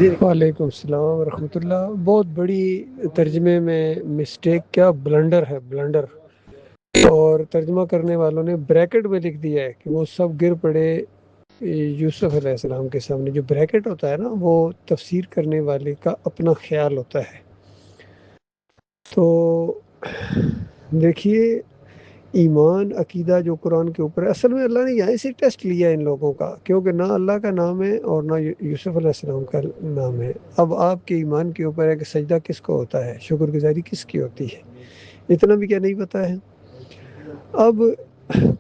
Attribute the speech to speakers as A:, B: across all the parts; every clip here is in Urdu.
A: وعلیکم السلام ورحمۃ اللہ۔ بہت بڑی ترجمے میں مسٹیک، کیا بلنڈر ہے، بلنڈر۔ اور ترجمہ کرنے والوں نے بریکٹ میں لکھ دیا ہے کہ وہ سب گر پڑے یوسف علیہ السلام کے سامنے۔ جو بریکٹ ہوتا ہے نا، وہ تفسیر کرنے والے کا اپنا خیال ہوتا ہے۔ تو دیکھیے، ایمان عقیدہ جو قرآن کے اوپر ہے، اصل میں اللہ نے یہیں سے ٹیسٹ لیا ان لوگوں کا، کیونکہ نہ اللہ کا نام ہے اور نہ یوسف علیہ السلام کا نام ہے۔ اب آپ کے ایمان کے اوپر ہے کہ سجدہ کس کو ہوتا ہے، شکر گزاری کس کی ہوتی ہے، اتنا بھی کیا نہیں پتا ہے۔ اب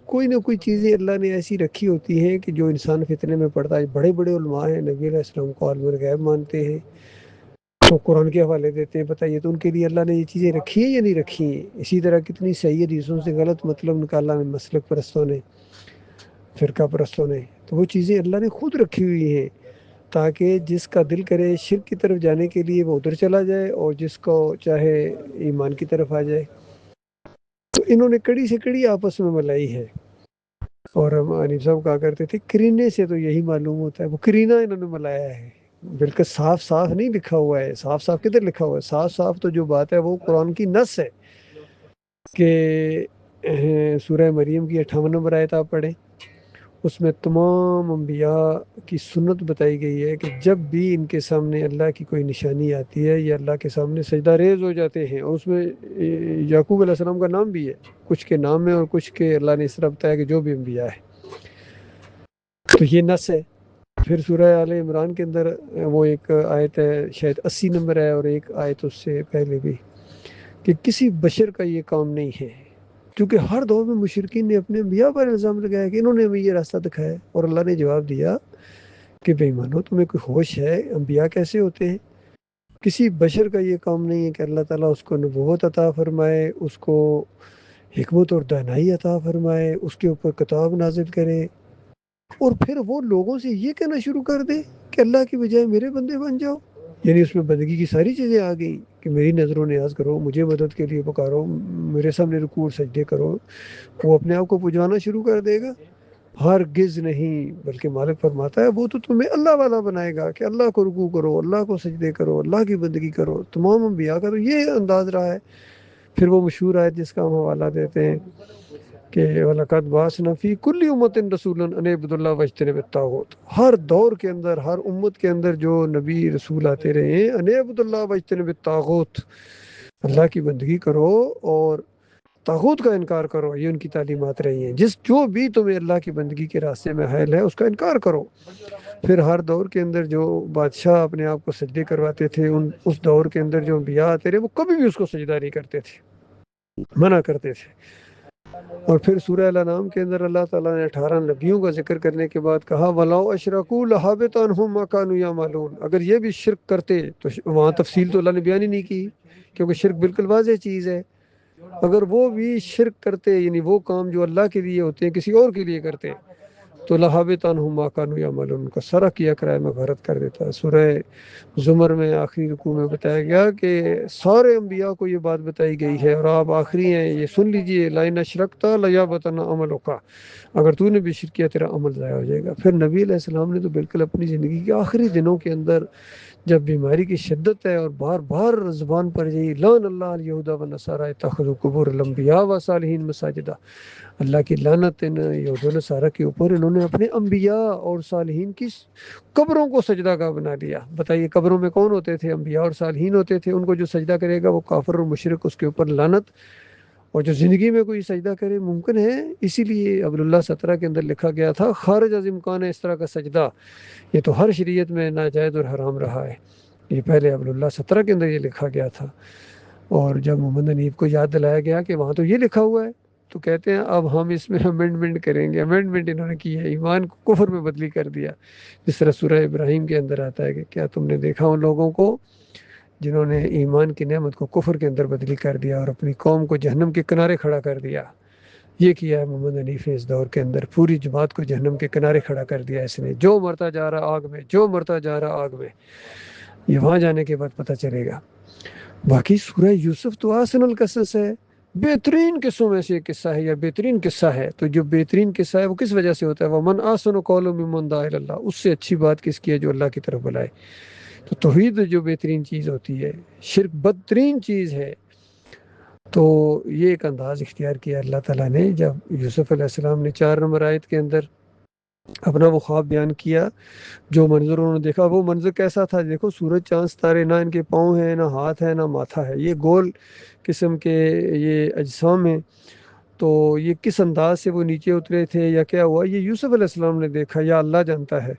A: کوئی نہ کوئی چیزیں اللہ نے ایسی رکھی ہوتی ہیں کہ جو انسان فتنے میں پڑتا ہے۔ بڑے بڑے علماء ہیں، نبی علیہ السلام کو عالم الغیب مانتے ہیں، تو قرآن کے حوالے دیتے ہیں، بتائیے تو ان کے لیے اللہ نے یہ چیزیں رکھی ہیں یا نہیں رکھی ہیں؟ اسی طرح کتنی صحیح حدیثوں سے غلط مطلب نکالا ہے مسلک پرستوں نے، فرقہ پرستوں نے۔ تو وہ چیزیں اللہ نے خود رکھی ہوئی ہیں تاکہ جس کا دل کرے شرک کی طرف جانے کے لیے وہ ادھر چلا جائے، اور جس کو چاہے ایمان کی طرف آ جائے۔ تو انہوں نے کڑی سے کڑی آپس میں ملائی ہے۔ اور ہم حنیف صاحب کہا کرتے تھے کرینے سے تو یہی معلوم ہوتا ہے، وہ کرینہ انہوں نے ملایا ہے، بالکل صاف صاف نہیں لکھا ہوا ہے۔ صاف صاف کدھر لکھا ہوا ہے؟ صاف صاف تو جو بات ہے وہ قرآن کی نص ہے کہ سورہ مریم کی 58 نمبر آیت آپ پڑھیں، اس میں تمام انبیاء کی سنت بتائی گئی ہے کہ جب بھی ان کے سامنے اللہ کی کوئی نشانی آتی ہے یا اللہ کے سامنے سجدہ ریز ہو جاتے ہیں۔ اور اس میں یعقوب علیہ السلام کا نام بھی ہے، کچھ کے نام میں اور کچھ کے اللہ نے اس طرح بتایا کہ جو بھی انبیاء ہے۔ تو یہ نص ہے۔ پھر سورہ آل عمران کے اندر وہ ایک آیت ہے، شاید 80 نمبر ہے، اور ایک آیت اس سے پہلے بھی، کہ کسی بشر کا یہ کام نہیں ہے، کیونکہ ہر دور میں مشرکین نے اپنے انبیاء پر الزام لگایا کہ انہوں نے ہمیں یہ راستہ دکھایا، اور اللہ نے جواب دیا کہ بے ایمانو، تمہیں کوئی ہوش ہے؟ انبیاء کیسے ہوتے ہیں؟ کسی بشر کا یہ کام نہیں ہے کہ اللہ تعالیٰ اس کو نبوت عطا فرمائے، اس کو حکمت اور دانائی عطا فرمائے، اس کے اوپر کتاب نازل کرے، اور پھر وہ لوگوں سے یہ کہنا شروع کر دے کہ اللہ کی بجائے میرے بندے بن جاؤ۔ یعنی اس میں بندگی کی ساری چیزیں آ گئیں کہ میری نظر و نیاز کرو، مجھے مدد کے لیے پکارو، میرے سامنے رکوع اور سجدے کرو۔ وہ اپنے آپ کو پجوانا شروع کر دے گا؟ ہرگز نہیں، بلکہ مالک فرماتا ہے وہ تو تمہیں اللہ والا بنائے گا کہ اللہ کو رکوع کرو، اللہ کو سجدے کرو، اللہ کی بندگی کرو۔ تمام انبیاء کا تو یہ انداز رہا ہے۔ پھر وہ مشہور آیت جس کا ہم حوالہ دیتے ہیں کہ وَلَقَدْ بَعَثْنَا فِي كُلِّ أُمَّةٍ رَسُولًا أَنِ اعْبُدُوا اللَّهَ وَاجْتَنِبُوا الطَّاغُوتَ۔ ہر دور کے اندر، ہر امت کے اندر جو نبی رسول آتے رہے ہیں، أَنِ اعْبُدُوا اللَّهَ وَاجْتَنِبُوا الطَّاغُوتَ، اللہ کی بندگی کرو اور طاغوت کا انکار کرو۔ یہ ان کی تعلیمات رہی ہیں، جو بھی تمہیں اللہ کی بندگی کے راستے میں حائل ہے اس کا انکار کرو۔ پھر ہر دور کے اندر جو بادشاہ اپنے آپ کو سجدے کرواتے تھے، اس دور کے اندر جو انبیاء آتے رہے، وہ کبھی بھی اس کو سجدہ نہیں کرتے تھے، منع کرتے تھے۔ اور پھر سورہ الانعام کے اندر اللہ تعالیٰ نے 18 نبیوں کا ذکر کرنے کے بعد کہا وَلَوْ أَشْرَكُوا لَحَبِطَ عَنْهُمْ مَا كَانُوا يَعْمَلُونَ۔ اگر یہ بھی شرک کرتے تو وہاں تفصیل تو اللہ نے بیان ہی نہیں کی، کیونکہ شرک بالکل واضح چیز ہے۔ اگر وہ بھی شرک کرتے، یعنی وہ کام جو اللہ کے لیے ہوتے ہیں کسی اور کے لیے کرتے، تو لَحَبِطَ عَنْهُمْ مَا كَانُوا يَعْمَلُونَ، ان کا سارا کیا کرائے میں غارت کر دیتا۔ سورہ زمر میں آخری رکوع میں بتایا گیا کہ سارے انبیاء کو یہ بات بتائی گئی ہے، اور آپ آخری ہیں، یہ سن لیجئے، لَئِنْ أَشْرَكْتَ لَيَحْبَطَنَّ عَمَلُكَ، اگر تو نے بھی شرک کیا تیرا عمل ضائع ہو جائے گا۔ پھر نبی علیہ السلام نے تو بالکل اپنی زندگی کے آخری دنوں کے اندر، جب بیماری کی شدت ہے اور بار بار زبان پر یہی لعن اللہ الیہود والنصارى اتخذوا قبور الانبیاء والصالحین مساجدا، اللہ کی لعنت ان یہود و نصارہ کے اوپر، انہوں نے اپنے انبیاء اور صالحین کی قبروں کو سجدہ گاہ بنا دیا۔ بتائیے قبروں میں کون ہوتے تھے؟ انبیاء اور صالحین ہوتے تھے۔ ان کو جو سجدہ کرے گا وہ کافر اور مشرک، اس کے اوپر لعنت۔ اور جو زندگی میں کوئی سجدہ کرے ممکن ہے، اسی لیے عبداللہ 17 کے اندر لکھا گیا تھا خارج از امکان ہے اس طرح کا سجدہ، یہ تو ہر شریعت میں ناجائز اور حرام رہا ہے۔ یہ پہلے عبداللہ 17 کے اندر یہ لکھا گیا تھا، اور جب محمد حنیف کو یاد دلایا گیا کہ وہاں تو یہ لکھا ہوا ہے، تو کہتے ہیں اب ہم اس میں امینڈمنٹ کریں گے۔ امینڈمنٹ انہوں نے کی ہے، ایمان کو کفر میں بدلی کر دیا، جس طرح سورہ ابراہیم کے اندر آتا ہے کہ کیا تم نے دیکھا ان لوگوں کو جنہوں نے ایمان کی نعمت کو کفر کے اندر بدلی کر دیا اور اپنی قوم کو جہنم کے کنارے کھڑا کر دیا۔ یہ کیا ہے محمد حنیف نے اس دور کے اندر، پوری جماعت کو جہنم کے کنارے کھڑا کر دیا اس نے، جو مرتا جا رہا آگ میں، جو مرتا جا رہا آگ میں۔ یہ وہاں جانے کے بعد پتہ چلے گا۔ باقی سورہ یوسف تو آسن القصص ہے، بہترین قصوں میں سے ایک قصہ ہے، یا بہترین قصہ ہے۔ تو جو بہترین قصہ ہے وہ کس وجہ سے ہوتا ہے؟ وَمَنْ أَحْسَنُ قَوْلًا مِمَّنْ دَعَا إِلَى اللَّهِ، اس سے اچھی بات کس کی ہے جو اللہ کی طرف بلائے۔ تو توحید جو بہترین چیز ہوتی ہے، شرک بدترین چیز ہے۔ تو یہ ایک انداز اختیار کیا اللہ تعالیٰ نے جب یوسف علیہ السلام نے 4 نمبر آیت کے اندر اپنا وہ خواب بیان کیا، جو منظر انہوں نے دیکھا۔ وہ منظر کیسا تھا؟ دیکھو، سورج چاند ستارے، نہ ان کے پاؤں ہیں، نہ ہاتھ ہے، نہ ماتھا ہے، یہ گول قسم کے یہ اجسام ہیں۔ تو یہ کس انداز سے وہ نیچے اترے تھے یا کیا ہوا، یہ یوسف علیہ السلام نے دیکھا یا اللہ جانتا ہے۔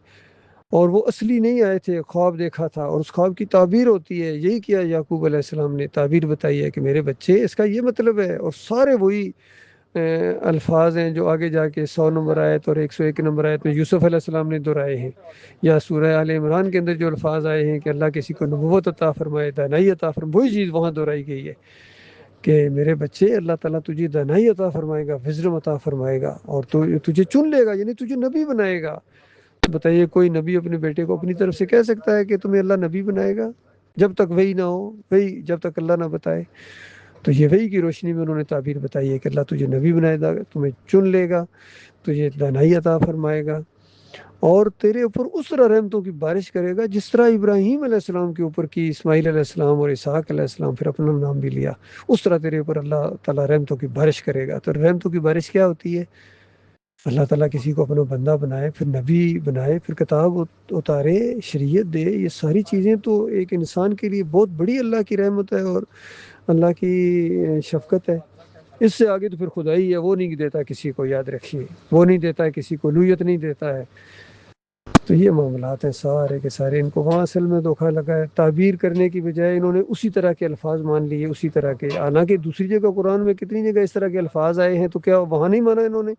A: اور وہ اصلی نہیں آئے تھے، خواب دیکھا تھا، اور اس خواب کی تعبیر ہوتی ہے۔ یہی کیا یعقوب علیہ السلام نے، تعبیر بتائی ہے کہ میرے بچے اس کا یہ مطلب ہے، اور سارے وہی الفاظ ہیں جو آگے جا کے 100 نمبر آیت اور 101 نمبر آیت میں یوسف علیہ السلام نے دہرائے ہیں، یا سورہ آل عمران کے اندر جو الفاظ آئے ہیں کہ اللہ کسی کو نبوت عطا فرمائے، دانائی عطا فرمائے، وہی چیز وہاں دہرائی گئی ہے کہ میرے بچے، اللہ تعالیٰ تجھے دانائی عطا فرمائے گا، وزڈم عطا فرمائے گا، اور تو تجھے چن لے گا، یعنی تجھے نبی بنائے گا۔ بتائیے، کوئی نبی اپنے بیٹے کو اپنی طرف سے کہہ سکتا ہے کہ تمہیں اللہ نبی بنائے گا؟ جب تک وہی نہ ہو، وہی جب تک اللہ نہ بتائے۔ تو یہ وہی کی روشنی میں انہوں نے تعبیر بتائی ہے کہ اللہ تجھے نبی بنائے گا، تمہیں چن لے گا، تجھے دانائی عطا فرمائے گا، اور تیرے اوپر اس طرح رحمتوں کی بارش کرے گا جس طرح ابراہیم علیہ السلام کے اوپر کی، اسماعیل علیہ السلام اور اسحاق علیہ السلام، پھر اپنا نام بھی لیا، اس طرح تیرے اوپر اللہ تعالیٰ رحمتوں کی بارش کرے گا۔ تو رحمتوں کی بارش کیا ہوتی ہے؟ اللہ تعالیٰ کسی کو اپنا بندہ بنائے، پھر نبی بنائے، پھر کتاب اتارے، شریعت دے، یہ ساری چیزیں تو ایک انسان کے لیے بہت بڑی اللہ کی رحمت ہے اور اللہ کی شفقت ہے۔ اس سے آگے تو پھر خدائی ہے، وہ نہیں دیتا کسی کو، یاد رکھیے، وہ نہیں دیتا ہے کسی کو، الوہیت نہیں دیتا ہے۔ تو یہ معاملات ہیں سارے کے سارے، ان کو وہاں اصل میں دھوکہ لگا ہے۔ تعبیر کرنے کی بجائے انہوں نے اسی طرح کے الفاظ مان لیے، اسی طرح کے، حالانکہ دوسری جگہ قرآن میں کتنی جگہ اس طرح کے الفاظ آئے ہیں، تو کیا وہاں نہیں مانا انہوں نے؟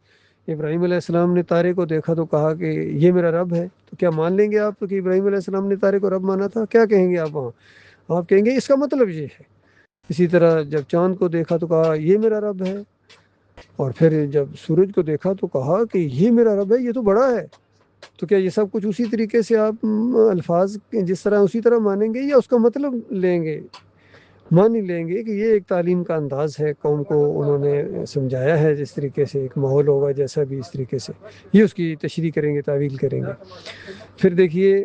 A: ابراہیم علیہ السلام نے تارے کو دیکھا تو کہا کہ یہ میرا رب ہے، تو کیا مان لیں گے آپ کہ ابراہیم علیہ السلام نے تارے کو رب مانا تھا؟ کیا کہیں گے آپ وہاں؟ آپ کہیں گے اس کا مطلب یہ ہے۔ اسی طرح جب چاند کو دیکھا تو کہا یہ میرا رب ہے، اور پھر جب سورج کو دیکھا تو کہا کہ یہ میرا رب ہے، یہ تو بڑا ہے۔ تو کیا یہ سب کچھ اسی طریقے سے آپ الفاظ جس طرح اسی طرح مانیں گے، یا اس کا مطلب لیں گے؟ مان ہی لیں گے کہ یہ ایک تعلیم کا انداز ہے، قوم کو انہوں نے سمجھایا ہے جس طریقے سے، ایک ماحول ہوگا جیسا بھی، اس طریقے سے یہ اس کی تشریح کریں گے، تعویل کریں گے۔ پھر دیکھیے،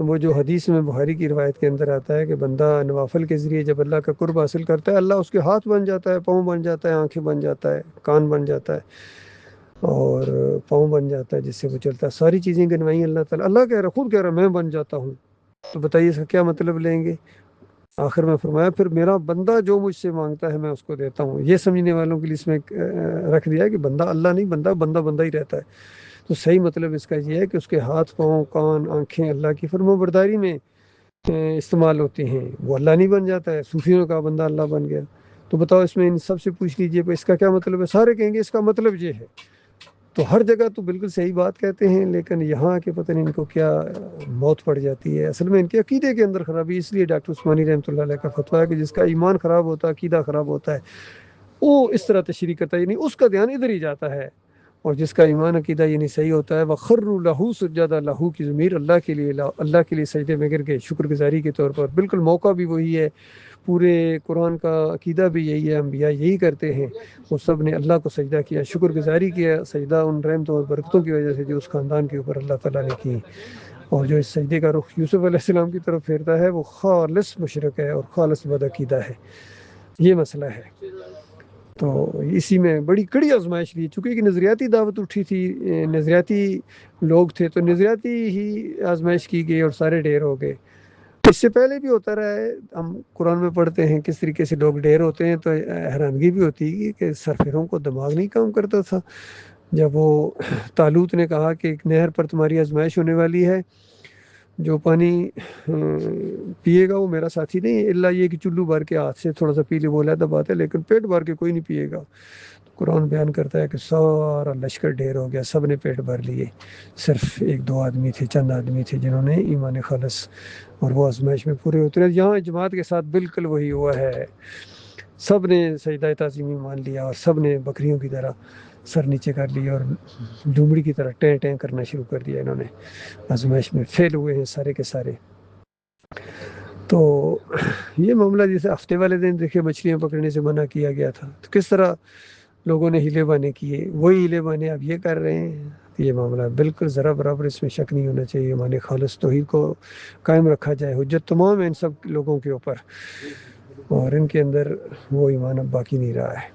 A: وہ جو حدیث میں بخاری کی روایت کے اندر آتا ہے کہ بندہ نوافل کے ذریعے جب اللہ کا قرب حاصل کرتا ہے، اللہ اس کے ہاتھ بن جاتا ہے، پاؤں بن جاتا ہے، آنکھیں بن جاتا ہے، کان بن جاتا ہے، اور پاؤں بن جاتا ہے جس سے وہ چلتا ہے۔ ساری چیزیں گنوائی اللہ تعالیٰ، اللہ کہہ رہا، خود کہہ رہا میں بن جاتا ہوں۔ تو بتائیے اس کا کیا مطلب لیں گے؟ آخر میں فرمایا پھر میرا بندہ جو مجھ سے مانگتا ہے میں اس کو دیتا ہوں۔ یہ سمجھنے والوں کے لیے اس میں رکھ دیا ہے کہ بندہ اللہ نہیں، بندہ بندہ بندہ ہی رہتا ہے۔ تو صحیح مطلب اس کا یہ ہے کہ اس کے ہاتھ، پاؤں، کان، آنکھیں اللہ کی فرمانبرداری میں استعمال ہوتے ہیں، وہ اللہ نہیں بن جاتا ہے۔ صوفیوں کا بندہ اللہ بن گیا۔ تو بتاؤ، اس میں ان سب سے پوچھ لیجئے اس کا کیا مطلب ہے؟ سارے کہیں گے اس کا مطلب یہ ہے۔ تو ہر جگہ تو بالکل صحیح بات کہتے ہیں، لیکن یہاں کے پتہ نہیں ان کو کیا موت پڑ جاتی ہے۔ اصل میں ان کے عقیدے کے اندر خرابی، اس لیے ڈاکٹر عثمانی رحمۃ اللہ علیہ کا فتویٰ ہے کہ جس کا ایمان خراب ہوتا ہے، عقیدہ خراب ہوتا ہے، وہ اس طرح تشریح کرتا ہے، یعنی اس کا دھیان ادھر ہی جاتا ہے، اور جس کا ایمان عقیدہ یعنی صحیح ہوتا ہے، وَخَرُّوا لَهُ سُجَّدًا، لہو کی ضمیر اللہ کے لیے سجدے میں گر کے شکر گزاری کے طور پر۔ بالکل موقع بھی وہی ہے، پورے قرآن کا عقیدہ بھی یہی ہے، انبیاء یہی کرتے ہیں، وہ سب نے اللہ کو سجدہ کیا، شکر گزاری کیا، سجدہ ان رحمتوں اور برکتوں کی وجہ سے جو اس خاندان کے اوپر اللہ تعالیٰ نے کی۔ اور جو اس سجدے کا رخ یوسف علیہ السلام کی طرف پھیرتا ہے وہ خالص مشرک ہے اور خالص بدعقیدہ ہے۔ یہ مسئلہ ہے۔ تو اسی میں بڑی کڑی آزمائش لی، چونکہ ایک نظریاتی دعوت اٹھی تھی، نظریاتی لوگ تھے، تو نظریاتی ہی آزمائش کی گئی اور سارے ڈھیر ہو گئے۔ اس سے پہلے بھی ہوتا رہا ہے، ہم قرآن میں پڑھتے ہیں کس طریقے سے لوگ ڈھیر ہوتے ہیں، تو حیرانگی بھی ہوتی ہے کہ سرفروں کو دماغ نہیں کام کرتا تھا۔ جب وہ طالوت نے کہا کہ ایک نہر پر تمہاری آزمائش ہونے والی ہے، جو پانی پیے گا وہ میرا ساتھی نہیں ہے، اللہ یہ کہ چلو بھر کے ہاتھ سے تھوڑا سا پی لے، وہ علیحدہ بات ہے، لیکن پیٹ بھر کے کوئی نہیں پیے گا۔ قرآن بیان کرتا ہے کہ سارا لشکر ڈھیر ہو گیا، سب نے پیٹ بھر لیے، صرف ایک دو آدمی تھے، چند آدمی تھے جنہوں نے ایمان خالص اور وہ آزمائش میں پورے ہوتے رہے۔ یہاں جماعت کے ساتھ بالکل وہی ہوا ہے، سب نے سجدہ تعظیمی مان لیا، اور سب نے بکریوں کی طرح سر نیچے کر لیا اور لومڑی کی طرح ٹیں ٹیں کرنا شروع کر دیا۔ انہوں نے آزمائش میں فیل ہوئے ہیں سارے کے سارے۔ تو یہ معاملہ جیسے ہفتے والے دن دیکھے مچھلیاں پکڑنے سے منع کیا گیا تھا، تو کس طرح لوگوں نے ہیلے بانے کیے، وہی ہیلے بانے اب یہ کر رہے ہیں. یہ معاملہ بالکل ذرا برابر اس میں شک نہیں ہونا چاہیے. ہمارے خالص توحید کو قائم رکھا جائے، حجت تمام ہے ان سب لوگوں کے اوپر، اور ان کے اندر وہ ایمان اب باقی نہیں رہا ہے.